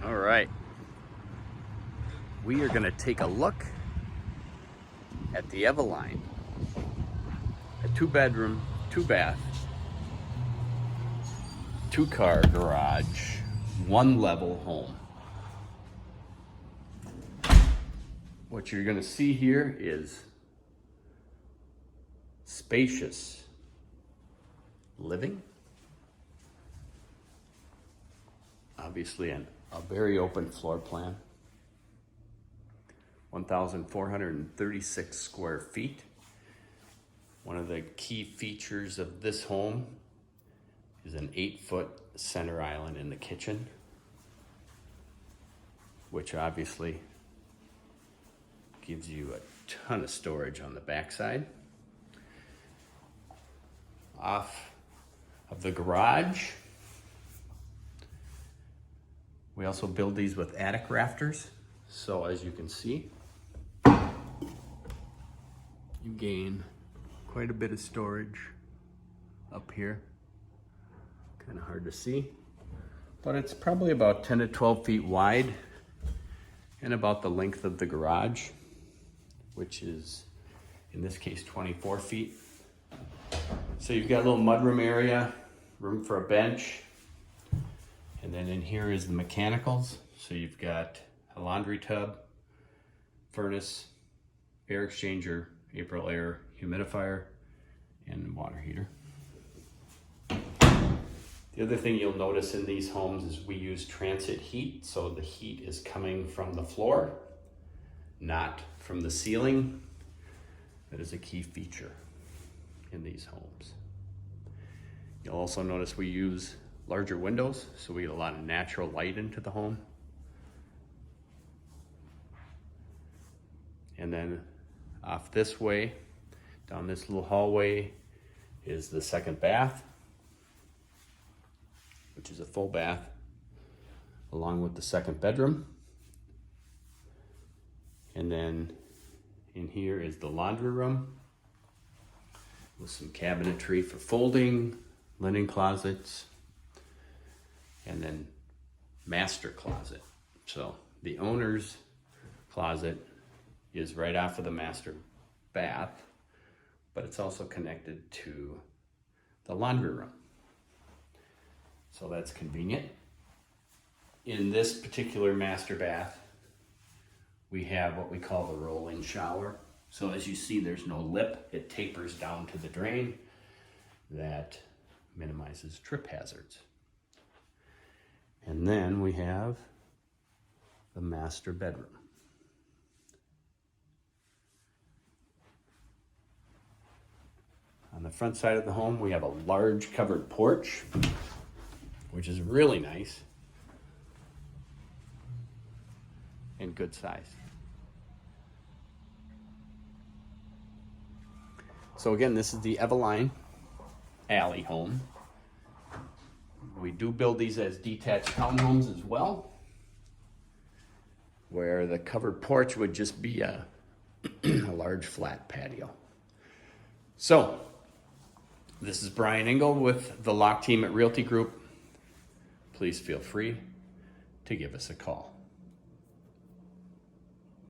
All right, we are gonna take a look at the Evaline. A 2-bedroom, 2-bath, 2-car garage, 1-level home. What you're gonna see here is spacious living. Obviously a very open floor plan. 1,436 square feet. One of the key features of this home is an 8-foot center island in the kitchen, which obviously gives you a ton of storage on the backside. Off of the garage, we also build these with attic rafters. So as you can see, you gain quite a bit of storage up here. Kind of hard to see, but it's probably about 10 to 12 feet wide and about the length of the garage, which is in this case 24 feet. So you've got a little mudroom area, room for a bench, and then in here is the mechanicals. So you've got a laundry tub, furnace, air exchanger, April air humidifier, and water heater. The other thing you'll notice in these homes is we use transit heat, so the heat is coming from the floor, not from the ceiling. That is a key feature in these homes. You'll also notice we use larger windows, so we get a lot of natural light into the home. And then off this way, down this little hallway, is the second bath, which is a full bath, along with the second bedroom. And then in here is the laundry room with some cabinetry for folding, linen closets, and then master closet. So the owner's closet is right off of the master bath, but it's also connected to the laundry room. So that's convenient. In this particular master bath, we have what we call the roll-in shower. So as you see, there's no lip. It tapers down to the drain. That minimizes trip hazards. And then we have the master bedroom. On the front side of the home, we have a large covered porch, which is really nice and good size. So again, this is the Evaline Alley home. We do build these as detached townhomes as well, where the covered porch would just be a large flat patio. So this is Brian Engel with the Lock Team at Realty Group. Please feel free to give us a call.